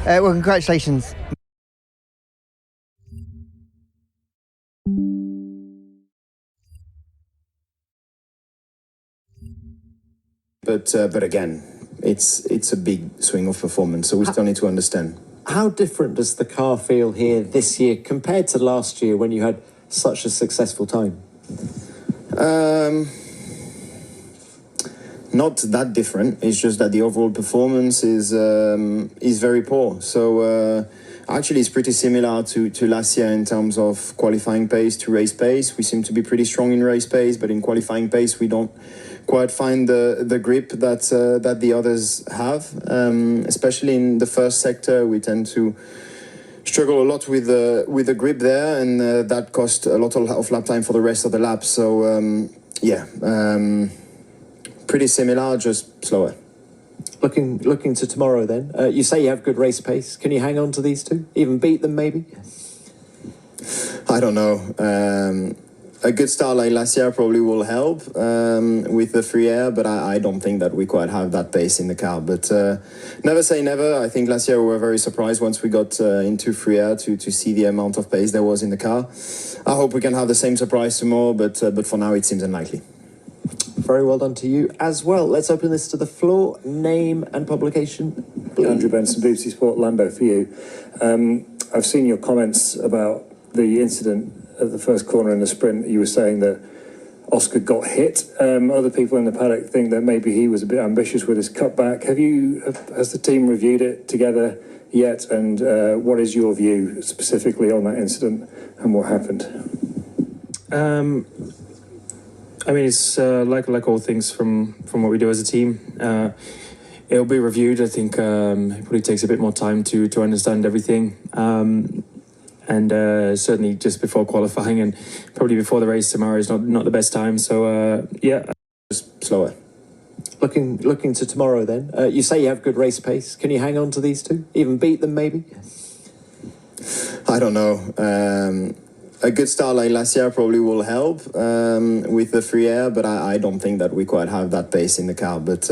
Well, congratulations. But again, it's a big swing of performance, so we still need to understand. How different does the car feel here this year compared to last year when you had such a successful time? Not that different. It's just that the overall performance is very poor. So actually, it's pretty similar to last year in terms of qualifying pace to race pace. We seem to be pretty strong in race pace, but in qualifying pace, we don't quite find the grip that the others have. Especially in the first sector, we tend to struggle a lot with the grip there, and that cost a lot of lap time for the rest of the laps. So pretty similar, just slower. Looking to tomorrow then, you say you have good race pace. Can you hang on to these two? Even beat them maybe? I don't know. A good start like last year probably will help with the free air, but I don't think that we quite have that pace in the car. But never say never. I think last year we were very surprised once we got into free air to see the amount of pace there was in the car. I hope we can have the same surprise tomorrow, but for now it seems unlikely. Very well done to you as well. Let's open this to the floor. Name and publication, please. Andrew Benson, BBC Sport, Lando for you. I've seen your comments about the incident at the first corner in the sprint. You were saying that Oscar got hit. Other people in the paddock think that maybe he was a bit ambitious with his cutback. Has the team reviewed it together yet? And what is your view specifically on that incident and what happened? I mean, it's like all things from what we do as a team. It'll be reviewed. I think it probably takes a bit more time to understand everything. And certainly just before qualifying and probably before the race tomorrow is not the best time. So just slower. Looking to tomorrow then, you say you have good race pace. Can you hang on to these two? Even beat them maybe? I don't know. A good start like last year probably will help with the free air, but I don't think that we quite have that pace in the car. But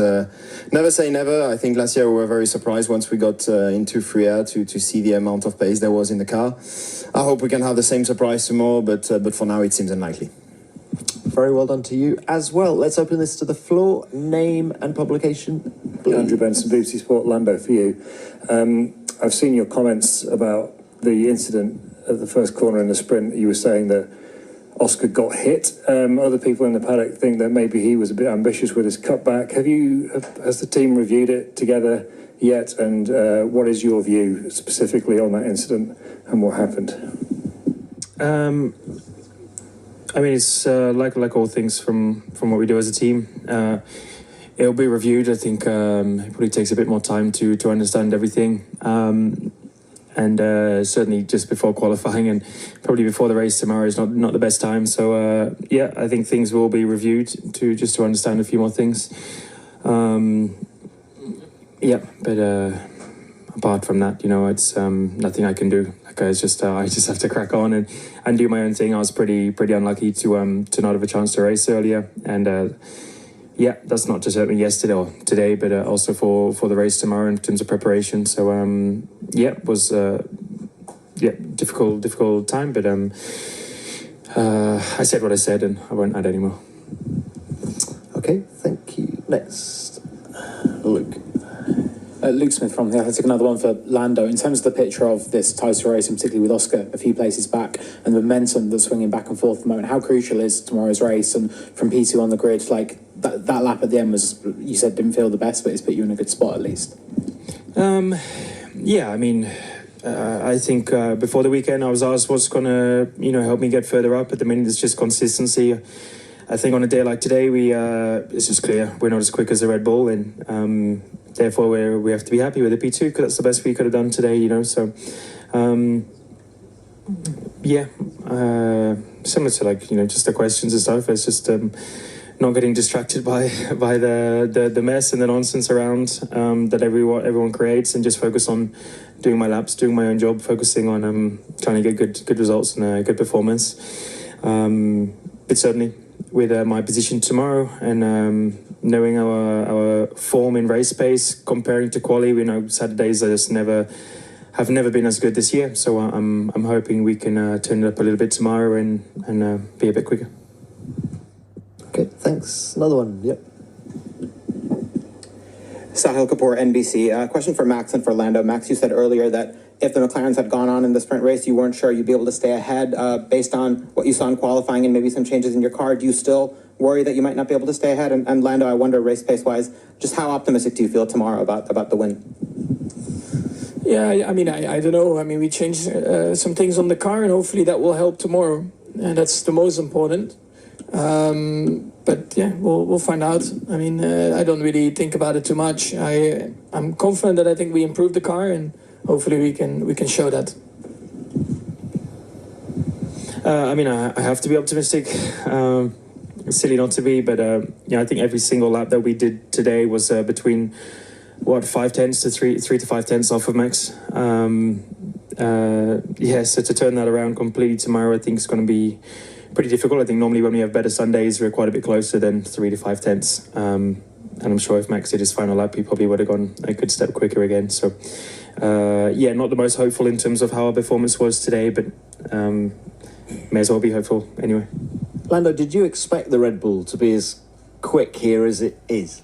never say never. I think last year we were very surprised once we got into free air to see the amount of pace there was in the car. I hope we can have the same surprise tomorrow, but for now it seems unlikely. Very well done to you as well. Let's open this to the floor. Name and publication, please. Andrew Benson, BBC Sport, Lando for you. I've seen your comments about the incident at the first corner in the sprint. You were saying that Oscar got hit. Other people in the paddock think that maybe he was a bit ambitious with his cutback. Has the team reviewed it together yet? And what is your view specifically on that incident and what happened? I mean, it's like all things from what we do as a team. It'll be reviewed. I think it probably takes a bit more time to understand everything. And certainly just before qualifying and probably before the race tomorrow is not the best time. So I think things will be reviewed to understand a few more things. But apart from that, it's nothing I can do. Like I just have to crack on and do my own thing. I was pretty unlucky to not have a chance to race earlier, and that's not just happening yesterday or today, but also for the race tomorrow in terms of preparation. So it was difficult time, but I said what I said, and I won't add any more. Okay, thank you. Next, Luke. Luke Smith from The Athletic, another one for Lando. In terms of the picture of this tighter race, and particularly with Oscar a few places back, and the momentum that's swinging back and forth at the moment, how crucial is tomorrow's race? And from P2 on the grid, like that lap at the end was, you said, didn't feel the best, but it's put you in a good spot at least. I mean, I think before the weekend I was asked what's going to help me get further up. At the minute it's just consistency. I think on a day like today it's just clear we're not as quick as the Red Bull, and therefore we have to be happy with the P2 because that's the best we could have done today. So similar to just the questions and stuff. It's just not getting distracted by the mess and the nonsense around that everyone creates, and just focus on doing my laps, doing my own job, focusing on trying to get good results and a good performance. But certainly with my position tomorrow and knowing our form in race pace comparing to quali, we know Saturdays are just never have never been as good this year. So I'm hoping we can turn it up a little bit tomorrow and be a bit quicker. Okay, thanks. Another one. Yep. Sahil Kapoor, NBC. Question for Max and for Lando. Max, you said earlier that if the McLarens had gone on in the sprint race, you weren't sure you'd be able to stay ahead based on what you saw in qualifying and maybe some changes in your car. Do you still worry that you might not be able to stay ahead? And Lando, I wonder, race pace-wise, just how optimistic do you feel tomorrow about the win? Yeah, I mean, I don't know. I mean, we changed some things on the car, and hopefully that will help tomorrow. And that's the most important. But yeah, we'll find out. I mean, I don't really think about it too much. I'm confident that I think we improved the car, and hopefully we can show that. I mean, I have to be optimistic. It's silly not to be, but yeah, I think every single lap that we did today was between 5 tenths to 3 to 5 tenths off of Max. Yeah, so to turn that around completely tomorrow, I think it's going to be pretty difficult. I think normally when we have better Sundays, we're quite a bit closer than 3 to 5 tenths. And I'm sure if Max did his final lap, he probably would have gone a good step quicker again. So, yeah, not the most hopeful in terms of how our performance was today, but may as well be hopeful anyway. Lando, did you expect the Red Bull to be as quick here as it is?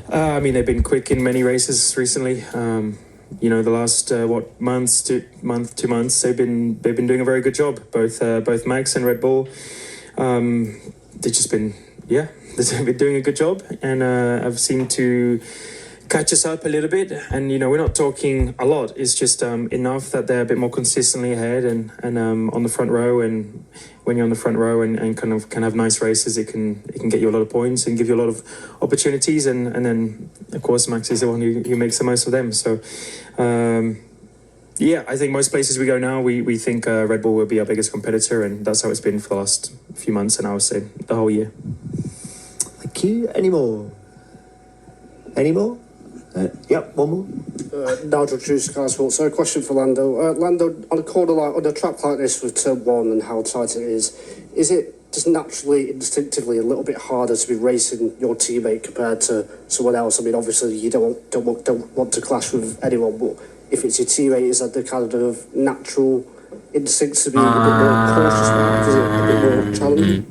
I mean, they've been quick in many races recently. You know, the last 2 months, they've been doing a very good job. Both Max and Red Bull, they've just been they've been doing a good job, and I've seemed to catch us up a little bit. And you know, we're not talking a lot. It's just enough that they're a bit more consistently ahead and on the front row. And when you're on the front row and can have nice races, it can get you a lot of points and give you a lot of opportunities. And then of course Max is the one who makes the most of them. So yeah, I think most places we go now, we think Red Bull will be our biggest competitor, and that's how it's been for the last few months, and I would say the whole year. Thank you. Any more? Yep, one more. Nigel Drew, Sky Sports. So a question for Lando. Lando, on a corner on a track like this with turn one and how tight it is it just naturally, instinctively a little bit harder to be racing your teammate compared to someone else? I mean, obviously you don't want to clash with anyone, but if it's your teammate, is that the kind of natural instinct to be a bit more cautious about? Is it a bit more challenging?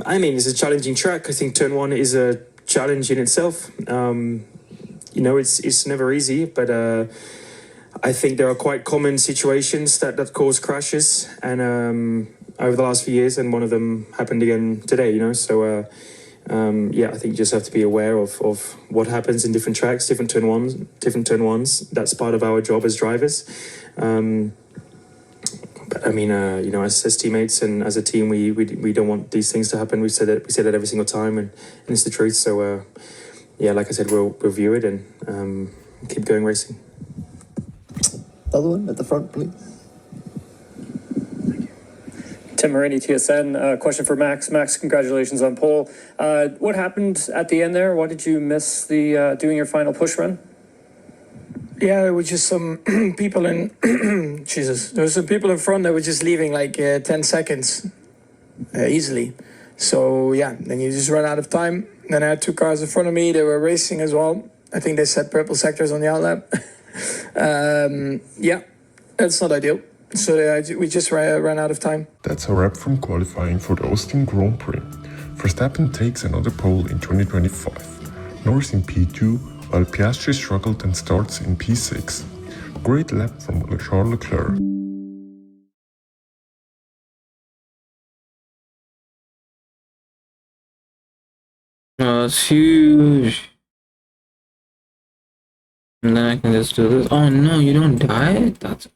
I mean, it's a challenging track. I think turn one is a challenge in itself. You know, it's never easy, but I think there are quite common situations that cause crashes, and over the last few years, and one of them happened again today. You know, so yeah, I think you just have to be aware of what happens in different tracks, different turn ones. That's part of our job as drivers. But I mean, you know, as teammates and as a team, we don't want these things to happen. We say that every single time, and it's the truth. So yeah, like I said, we'll review it and keep going racing. Other one at the front, please. Tim Marini, TSN. Question for Max. Max, congratulations on pole. What happened at the end there? Why did you miss the doing your final push run? Yeah, there were just some people in Jesus. There were some people in front that were just leaving like 10 seconds easily. So yeah, then you just run out of time. Then I had 2 cars in front of me. They were racing as well. I think they set purple sectors on the outlap. Yeah, that's not ideal. So we just ran out of time. That's a wrap from qualifying for the Austin Grand Prix. Verstappen takes another pole in 2025. Norris in P2, while Piastri struggled and starts in P6. Great lap from Charles Leclerc. It's huge. And then I can just do this. Oh no, you don't die? That's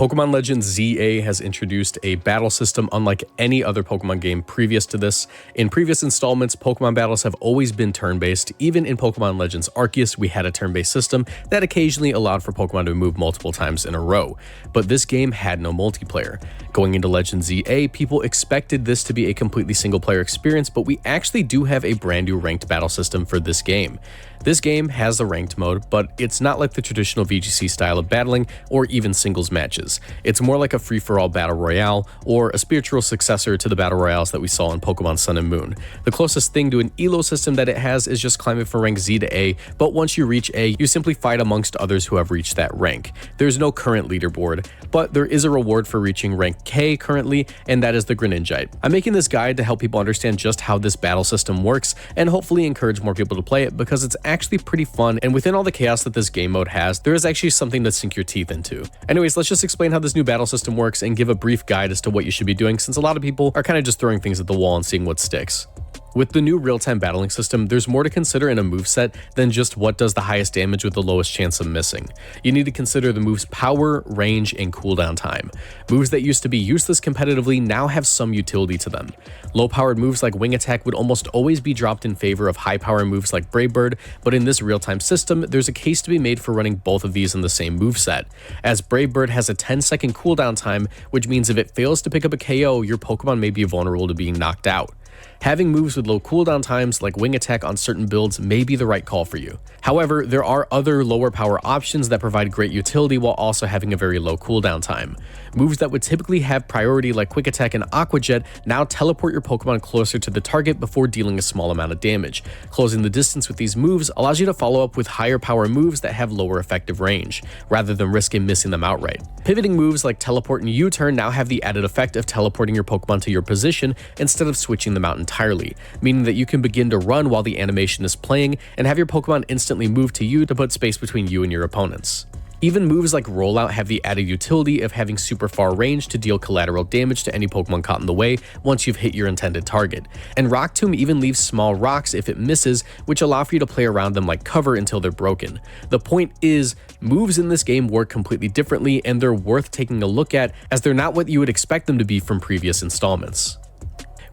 Pokemon Legends ZA has introduced a battle system unlike any other Pokemon game previous to this. In previous installments, Pokemon battles have always been turn-based. Even in Pokemon Legends Arceus, we had a turn-based system that occasionally allowed for Pokemon to move multiple times in a row. But this game had no multiplayer. Going into Legends ZA, people expected this to be a completely single-player experience, but we actually do have a brand new ranked battle system for this game. This game has a ranked mode, but it's not like the traditional VGC style of battling or even singles matches. It's more like a free-for-all battle royale or a spiritual successor to the battle royales that we saw in Pokemon Sun and Moon. The closest thing to an elo system that it has is just climbing from rank Z to A, but once you reach A, you simply fight amongst others who have reached that rank. There's no current leaderboard, but there is a reward for reaching rank K currently, and that is the Greninjite. I'm making this guide to help people understand just how this battle system works and hopefully encourage more people to play it because it's actually pretty fun, and within all the chaos that this game mode has, there is actually something to sink your teeth into. Anyways, let's just explain how this new battle system works and give a brief guide as to what you should be doing, since a lot of people are kind of just throwing things at the wall and seeing what sticks. With the new real-time battling system, there's more to consider in a moveset than just what does the highest damage with the lowest chance of missing. You need to consider the move's power, range, and cooldown time. Moves that used to be useless competitively now have some utility to them. Low-powered moves like Wing Attack would almost always be dropped in favor of high-power moves like Brave Bird, but in this real-time system, there's a case to be made for running both of these in the same moveset, as Brave Bird has a 10-second cooldown time, which means if it fails to pick up a KO, your Pokemon may be vulnerable to being knocked out. Having moves with low cooldown times like Wing Attack on certain builds may be the right call for you. However, there are other lower power options that provide great utility while also having a very low cooldown time. Moves that would typically have priority like Quick Attack and Aqua Jet now teleport your Pokemon closer to the target before dealing a small amount of damage. Closing the distance with these moves allows you to follow up with higher power moves that have lower effective range, rather than risking missing them outright. Pivoting moves like Teleport and U-Turn now have the added effect of teleporting your Pokemon to your position instead of switching them out entirely, meaning that you can begin to run while the animation is playing and have your Pokemon instantly move to you to put space between you and your opponents. Even moves like Rollout have the added utility of having super far range to deal collateral damage to any Pokemon caught in the way once you've hit your intended target. And Rock Tomb even leaves small rocks if it misses, which allow for you to play around them like cover until they're broken. The point is, moves in this game work completely differently and they're worth taking a look at, as they're not what you would expect them to be from previous installments.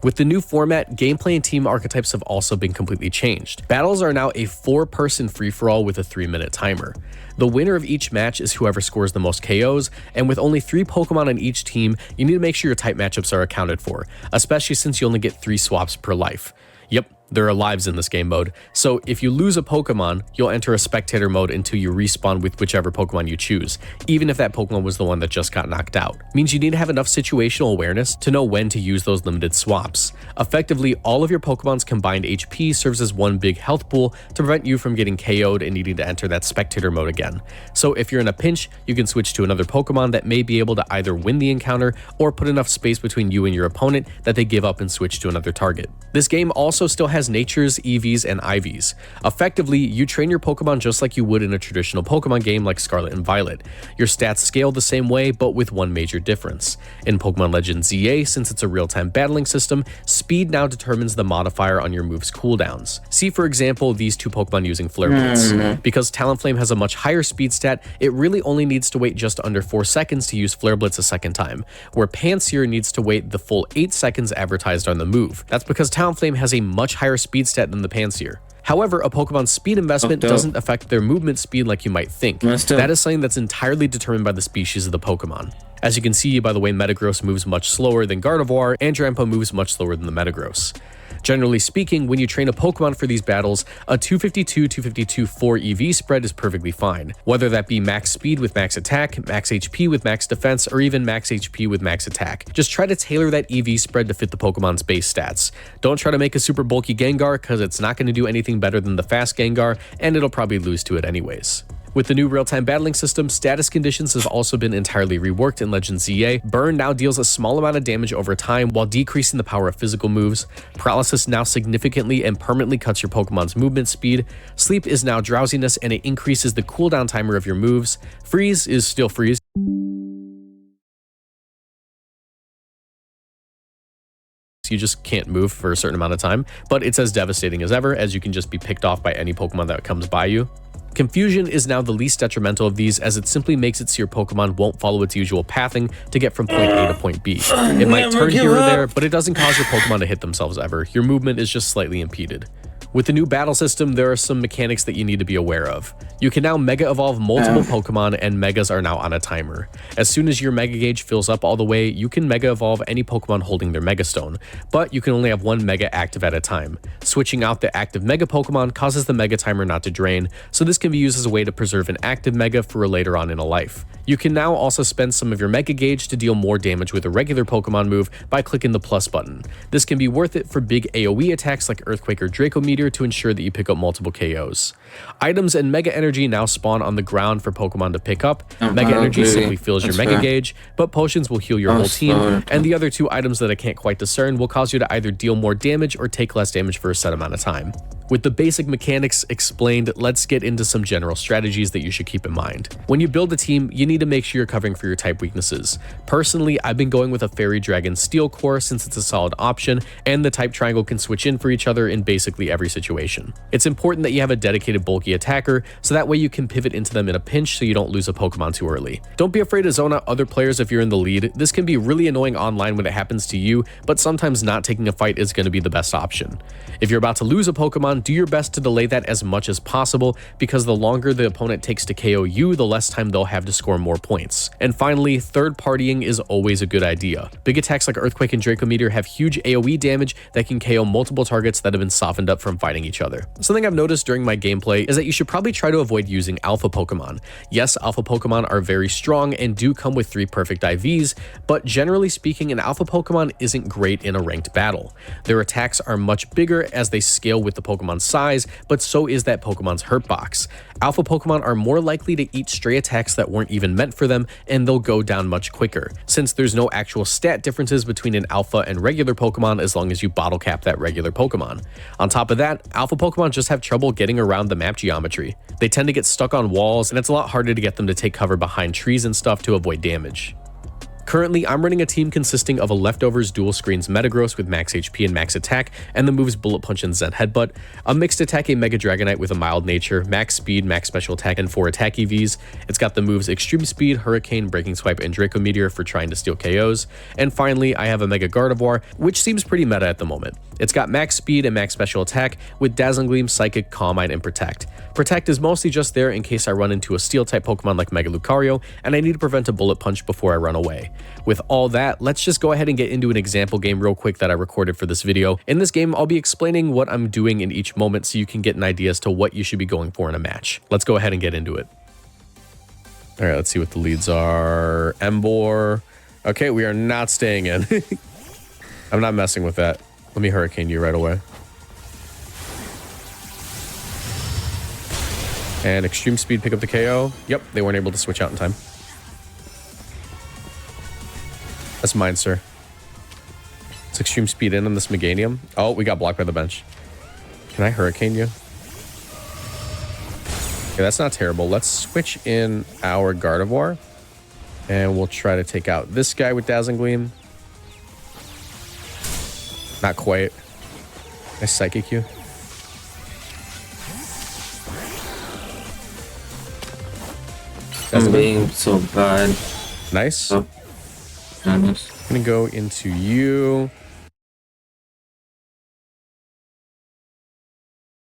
With the new format, gameplay and team archetypes have also been completely changed. Battles are now a 4-person free-for-all with a 3-minute timer. The winner of each match is whoever scores the most KOs, and with only 3 Pokemon on each team, you need to make sure your type matchups are accounted for, especially since you only get 3 swaps per life. Yep, there are lives in this game mode, so if you lose a Pokemon, you'll enter a spectator mode until you respawn with whichever Pokemon you choose, even if that Pokemon was the one that just got knocked out. Means you need to have enough situational awareness to know when to use those limited swaps. Effectively, all of your Pokemon's combined HP serves as one big health pool to prevent you from getting KO'd and needing to enter that spectator mode again. So if you're in a pinch, you can switch to another Pokemon that may be able to either win the encounter or put enough space between you and your opponent that they give up and switch to another target. This game also still has natures, EVs, and IVs. Effectively, you train your Pokemon just like you would in a traditional Pokemon game like Scarlet and Violet. Your stats scale the same way, but with one major difference. In Pokemon Legends ZA, since it's a real-time battling system, speed now determines the modifier on your move's cooldowns. See, for example, these 2 Pokemon using Flare Blitz. Because Talonflame has a much higher speed stat, it really only needs to wait just under 4 seconds to use Flare Blitz a second time, where Pansear needs to wait the full 8 seconds advertised on the move. That's because Talonflame has a much higher speed stat than the Pansear. However, a Pokemon's speed investment doesn't affect their movement speed like you might think. That is something that's entirely determined by the species of the Pokemon. As you can see by the way Metagross moves much slower than Gardevoir, and Drampa moves much slower than the Metagross. Generally speaking, when you train a Pokemon for these battles, a 252-252 4 EV spread is perfectly fine, whether that be max speed with max attack, max HP with max defense, or even max HP with max attack. Just try to tailor that EV spread to fit the Pokemon's base stats. Don't try to make a super bulky Gengar, because it's not going to do anything better than the fast Gengar, and it'll probably lose to it anyways. With the new real-time battling system, status conditions has also been entirely reworked in Legends ZA. Burn now deals a small amount of damage over time while decreasing the power of physical moves. Paralysis now significantly and permanently cuts your Pokemon's movement speed. Sleep is now drowsiness and it increases the cooldown timer of your moves. Freeze is still freeze. You just can't move for a certain amount of time, but it's as devastating as ever, as you can just be picked off by any Pokemon that comes by you. Confusion is now the least detrimental of these, as it simply makes it so your Pokemon won't follow its usual pathing to get from point A to point B. It might turn here or there, but it doesn't cause your Pokemon to hit themselves ever. Your movement is just slightly impeded. With the new battle system, there are some mechanics that you need to be aware of. You can now Mega Evolve multiple Pokemon, and Megas are now on a timer. As soon as your Mega Gauge fills up all the way, you can Mega Evolve any Pokemon holding their Mega Stone, but you can only have one Mega active at a time. Switching out the active Mega Pokemon causes the Mega timer not to drain, so this can be used as a way to preserve an active Mega for later on in a life. You can now also spend some of your Mega Gauge to deal more damage with a regular Pokemon move by clicking the plus button. This can be worth it for big AoE attacks like Earthquake or Draco Meteor to ensure that you pick up multiple KOs. Items and Mega Energy now spawn on the ground for Pokemon to pick up. Mega Energy simply fills your Mega Gauge, but Potions will heal your whole team, and the other two items that I can't quite discern will cause you to either deal more damage or take less damage for a set amount of time. With the basic mechanics explained, let's get into some general strategies that you should keep in mind. When you build a team, you need to make sure you're covering for your type weaknesses. Personally, I've been going with a Fairy Dragon Steel core since it's a solid option, and the type triangle can switch in for each other in basically every situation. It's important that you have a dedicated bulky attacker, so that way you can pivot into them in a pinch so you don't lose a Pokemon too early. Don't be afraid to zone out other players if you're in the lead. This can be really annoying online when it happens to you, but sometimes not taking a fight is going to be the best option. If you're about to lose a Pokemon, do your best to delay that as much as possible, because the longer the opponent takes to KO you, the less time they'll have to score more points. And finally, third partying is always a good idea. Big attacks like Earthquake and Draco Meteor have huge AoE damage that can KO multiple targets that have been softened up from fighting each other. Something I've noticed during my gameplay is that you should probably try to avoid using alpha Pokemon. Yes, alpha Pokemon are very strong and do come with 3 perfect IVs, but generally speaking, an alpha Pokemon isn't great in a ranked battle. Their attacks are much bigger as they scale with the Pokemon's size, but so is that Pokemon's hurt box. Alpha Pokemon are more likely to eat stray attacks that weren't even meant for them, and they'll go down much quicker, since there's no actual stat differences between an alpha and regular Pokemon as long as you bottle cap that regular Pokemon. On top of that, alpha Pokemon just have trouble getting around the map geometry. They tend to get stuck on walls, and it's a lot harder to get them to take cover behind trees and stuff to avoid damage. Currently, I'm running a team consisting of a Leftovers Dual Screens Metagross with max HP and max attack, and the moves Bullet Punch and Zen Headbutt, a mixed attack a Mega Dragonite with a mild nature, max speed, max special attack, and 4 attack EVs. It's got the moves Extreme Speed, Hurricane, Breaking Swipe, and Draco Meteor for trying to steal KOs. And finally, I have a Mega Gardevoir, which seems pretty meta at the moment. It's got max speed and max special attack with Dazzling Gleam, Psychic, Calm Mind, and Protect. Protect is mostly just there in case I run into a Steel-type Pokemon like Mega Lucario, and I need to prevent a Bullet Punch before I run away. With all that, let's just go ahead and get into an example game real quick that I recorded for this video. In this game, I'll be explaining what I'm doing in each moment so you can get an idea as to what you should be going for in a match. Let's go ahead and get into it. All right, let's see what the leads are. Emboar. Okay, we are not staying in. I'm not messing with that. Let me Hurricane you right away. And Extreme Speed pick up the KO. Yep, they weren't able to switch out in time. That's mine, sir. It's Extreme Speed in on this Meganium. Oh, we got blocked by the bench. Can I Hurricane you? Okay, that's not terrible. Let's switch in our Gardevoir. And we'll try to take out this guy with Dazzling Gleam. Not quite. I Psychic you. I'm being so bad. Nice. Oh. I'm gonna go into you.